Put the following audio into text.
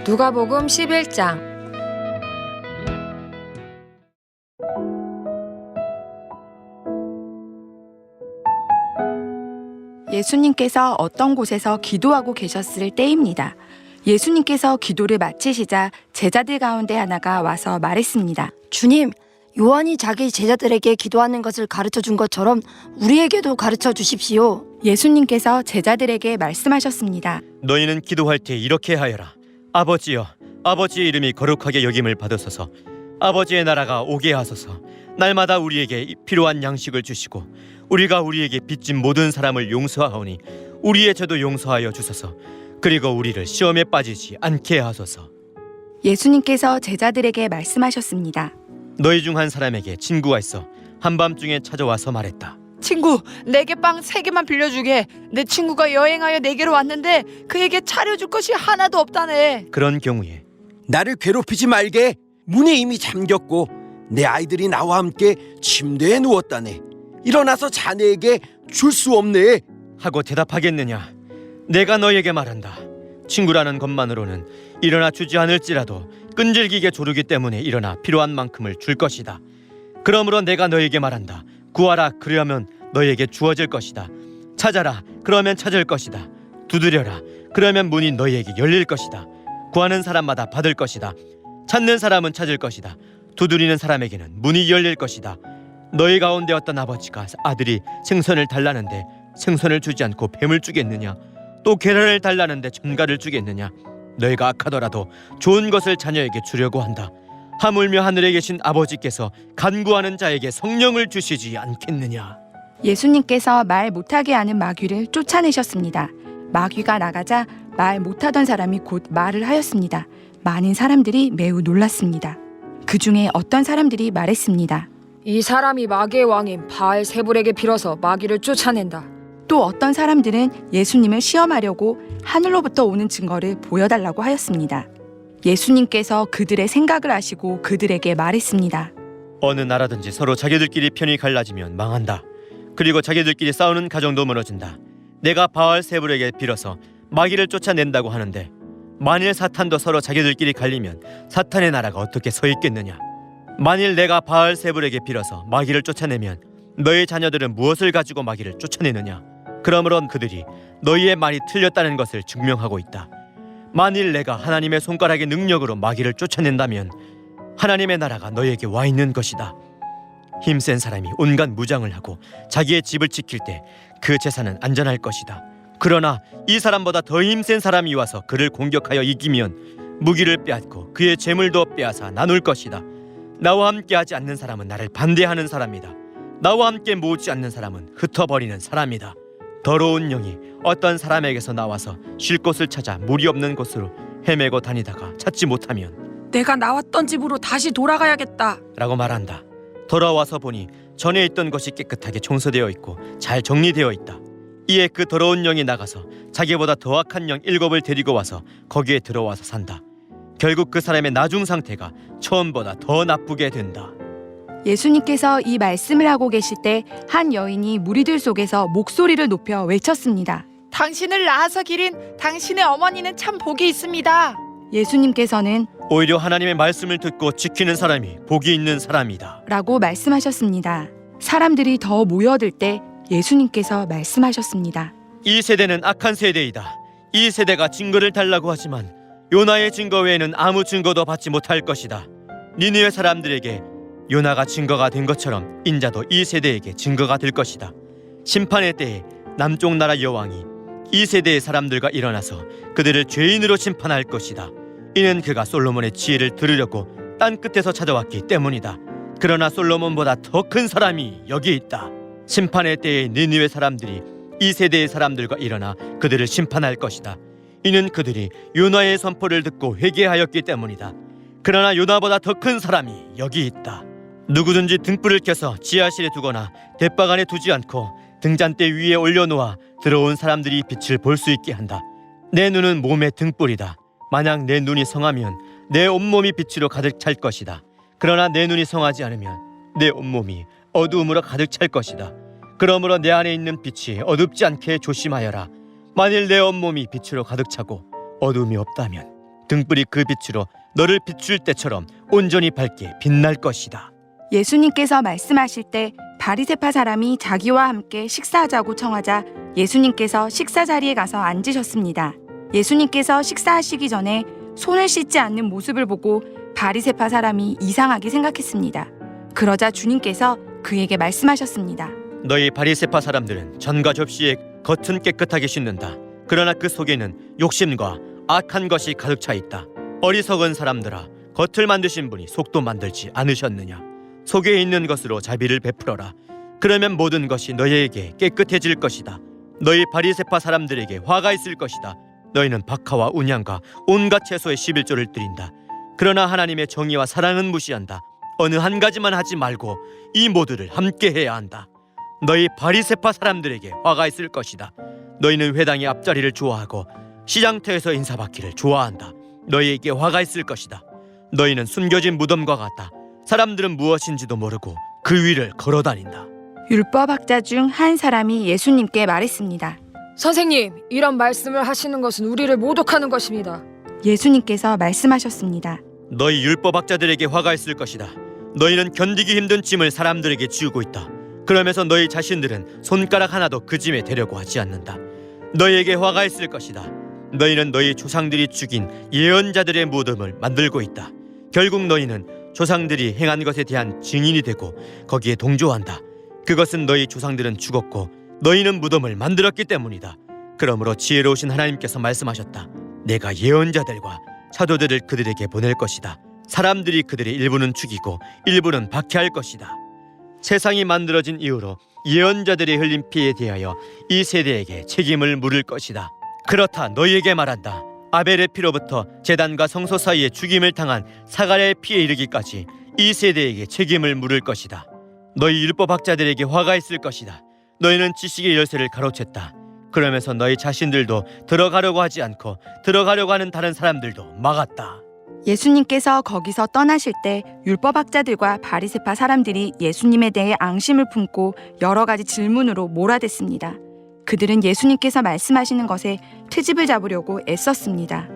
누가복음 11장. 예수님께서 어떤 곳에서 기도하고 계셨을 때입니다. 예수님께서 기도를 마치시자 제자들 가운데 하나가 와서 말했습니다. 주님, 요한이 자기 제자들에게 기도하는 것을 가르쳐 준 것처럼 우리에게도 가르쳐 주십시오. 예수님께서 제자들에게 말씀하셨습니다. 너희는 기도할 때 이렇게 하여라. 아버지여, 아버지의 이름이 거룩하게 여김을 받으소서. 아버지의 나라가 오게 하소서. 날마다 우리에게 필요한 양식을 주시고 우리가 우리에게 빚진 모든 사람을 용서하오니 우리의 죄도 용서하여 주소서. 그리고 우리를 시험에 빠지지 않게 하소서. 예수님께서 제자들에게 말씀하셨습니다. 너희 중 한 사람에게 친구가 있어 한밤중에 찾아와서 말했다. 친구, 내게 빵 3개만 빌려주게. 내 친구가 여행하여 내게로 왔는데 그에게 차려줄 것이 하나도 없다네. 그런 경우에 나를 괴롭히지 말게. 문이 이미 잠겼고 내 아이들이 나와 함께 침대에 누웠다네. 일어나서 자네에게 줄 수 없네 하고 대답하겠느냐? 내가 너에게 말한다. 친구라는 것만으로는 일어나 주지 않을지라도 끈질기게 조르기 때문에 일어나 필요한 만큼을 줄 것이다. 그러므로 내가 너에게 말한다. 구하라, 그러면 너에게 주어질 것이다. 찾아라, 그러면 찾을 것이다. 두드려라, 그러면 문이 너에게 열릴 것이다. 구하는 사람마다 받을 것이다. 찾는 사람은 찾을 것이다. 두드리는 사람에게는 문이 열릴 것이다. 너희 가운데 어떤 아버지가 아들이 생선을 달라는데 생선을 주지 않고 뱀을 주겠느냐? 또 계란을 달라는데 전갈을 주겠느냐? 너희가 악하더라도 좋은 것을 자녀에게 주려고 한다. 하물며 하늘에 계신 아버지께서 간구하는 자에게 성령을 주시지 않겠느냐? 예수님께서 말 못하게 하는 마귀를 쫓아내셨습니다. 마귀가 나가자 말 못하던 사람이 곧 말을 하였습니다. 많은 사람들이 매우 놀랐습니다. 그 중에 어떤 사람들이 말했습니다. 이 사람이 마귀의 왕인 바알세불에게 빌어서 마귀를 쫓아낸다. 또 어떤 사람들은 예수님을 시험하려고 하늘로부터 오는 증거를 보여달라고 하였습니다. 예수님께서 그들의 생각을 아시고 그들에게 말했습니다. 어느 나라든지 서로 자기들끼리 편이 갈라지면 망한다. 그리고 자기들끼리 싸우는 가정도 무너진다. 내가 바알세불에게 빌어서 마귀를 쫓아낸다고 하는데 만일 사탄도 서로 자기들끼리 갈리면 사탄의 나라가 어떻게 서 있겠느냐? 만일 내가 바알세불에게 빌어서 마귀를 쫓아내면 너희 자녀들은 무엇을 가지고 마귀를 쫓아내느냐? 그러므로 그들이 너희의 말이 틀렸다는 것을 증명하고 있다. 만일 내가 하나님의 손가락의 능력으로 마귀를 쫓아낸다면 하나님의 나라가 너희에게 와 있는 것이다. 힘센 사람이 온갖 무장을 하고 자기의 집을 지킬 때 그 재산은 안전할 것이다. 그러나 이 사람보다 더 힘센 사람이 와서 그를 공격하여 이기면 무기를 빼앗고 그의 재물도 빼앗아 나눌 것이다. 나와 함께 하지 않는 사람은 나를 반대하는 사람이다. 나와 함께 모으지 않는 사람은 흩어버리는 사람이다. 더러운 영이 어떤 사람에게서 나와서 쉴 곳을 찾아 물이 없는 곳으로 헤매고 다니다가 찾지 못하면 내가 나왔던 집으로 다시 돌아가야겠다 라고 말한다. 돌아와서 보니 전에 있던 것이 깨끗하게 청소되어 있고 잘 정리되어 있다. 이에 그 더러운 영이 나가서 자기보다 더 악한 영 7을 데리고 와서 거기에 들어와서 산다. 결국 그 사람의 나중 상태가 처음보다 더 나쁘게 된다. 예수님께서 이 말씀을 하고 계실 때 한 여인이 무리들 속에서 목소리를 높여 외쳤습니다. 당신을 낳아서 기린 당신의 어머니는 참 복이 있습니다. 예수님께서는 오히려 하나님의 말씀을 듣고 지키는 사람이 복이 있는 사람이다 라고 말씀하셨습니다. 사람들이 더 모여들 때 예수님께서 말씀하셨습니다. 이 세대는 악한 세대이다. 이 세대가 증거를 달라고 하지만 요나의 증거 외에는 아무 증거도 받지 못할 것이다. 니느웨 사람들에게 요나가 증거가 된 것처럼 인자도 이 세대에게 증거가 될 것이다. 심판의 때에 남쪽 나라 여왕이 이 세대의 사람들과 일어나서 그들을 죄인으로 심판할 것이다. 이는 그가 솔로몬의 지혜를 들으려고 땅 끝에서 찾아왔기 때문이다. 그러나 솔로몬보다 더 큰 사람이 여기 있다. 심판의 때에 니느웨 사람들이 이 세대의 사람들과 일어나 그들을 심판할 것이다. 이는 그들이 요나의 선포를 듣고 회개하였기 때문이다. 그러나 요나보다 더 큰 사람이 여기 있다. 누구든지 등불을 켜서 지하실에 두거나 대방 안에 두지 않고 등잔대 위에 올려놓아 들어온 사람들이 빛을 볼 수 있게 한다. 내 눈은 몸의 등불이다. 만약 내 눈이 성하면 내 온몸이 빛으로 가득 찰 것이다. 그러나 내 눈이 성하지 않으면 내 온몸이 어두움으로 가득 찰 것이다. 그러므로 내 안에 있는 빛이 어둡지 않게 조심하여라. 만일 내 온몸이 빛으로 가득 차고 어둠이 없다면 등불이 그 빛으로 너를 비출 때처럼 온전히 밝게 빛날 것이다. 예수님께서 말씀하실 때 바리새파 사람이 자기와 함께 식사하자고 청하자 예수님께서 식사 자리에 가서 앉으셨습니다. 예수님께서 식사하시기 전에 손을 씻지 않는 모습을 보고 바리새파 사람이 이상하게 생각했습니다. 그러자 주님께서 그에게 말씀하셨습니다. 너희 바리새파 사람들은 전과 접시에 겉은 깨끗하게 씻는다. 그러나 그 속에는 욕심과 악한 것이 가득 차 있다. 어리석은 사람들아, 겉을 만드신 분이 속도 만들지 않으셨느냐? 속에 있는 것으로 자비를 베풀어라. 그러면 모든 것이 너희에게 깨끗해질 것이다. 너희 바리새파 사람들에게 화가 있을 것이다. 너희는 박하와 운양과 온갖 채소의 11조를 드린다. 그러나 하나님의 정의와 사랑은 무시한다. 어느 한 가지만 하지 말고 이 모두를 함께 해야 한다. 너희 바리새파 사람들에게 화가 있을 것이다. 너희는 회당의 앞자리를 좋아하고 시장터에서 인사받기를 좋아한다. 너희에게 화가 있을 것이다. 너희는 숨겨진 무덤과 같다. 사람들은 무엇인지도 모르고 그 위를 걸어다닌다. 율법학자 중 한 사람이 예수님께 말했습니다. 선생님, 이런 말씀을 하시는 것은 우리를 모독하는 것입니다. 예수님께서 말씀하셨습니다. 너희 율법학자들에게 화가 있을 것이다. 너희는 견디기 힘든 짐을 사람들에게 지우고 있다. 그러면서 너희 자신들은 손가락 하나도 그 짐에 대려고 하지 않는다. 너희에게 화가 있을 것이다. 너희는 너희 조상들이 죽인 예언자들의 무덤을 만들고 있다. 결국 너희는 조상들이 행한 것에 대한 증인이 되고 거기에 동조한다. 그것은 너희 조상들은 죽었고 너희는 무덤을 만들었기 때문이다. 그러므로 지혜로우신 하나님께서 말씀하셨다. 내가 예언자들과 사도들을 그들에게 보낼 것이다. 사람들이 그들의 일부는 죽이고 일부는 박해할 것이다. 세상이 만들어진 이후로 예언자들이 흘린 피에 대하여 이 세대에게 책임을 물을 것이다. 그렇다 너희에게 말한다. 아벨의 피로부터 제단과 성소 사이에 죽임을 당한 사가랴의 피에 이르기까지 이 세대에게 책임을 물을 것이다. 너희 율법학자들에게 화가 있을 것이다. 너희는 지식의 열쇠를 가로챘다. 그러면서 너희 자신들도 들어가려고 하지 않고 들어가려고 하는 다른 사람들도 막았다. 예수님께서 거기서 떠나실 때 율법학자들과 바리새파 사람들이 예수님에 대해 앙심을 품고 여러 가지 질문으로 몰아댔습니다. 그들은 예수님께서 말씀하시는 것에 트집을 잡으려고 애썼습니다.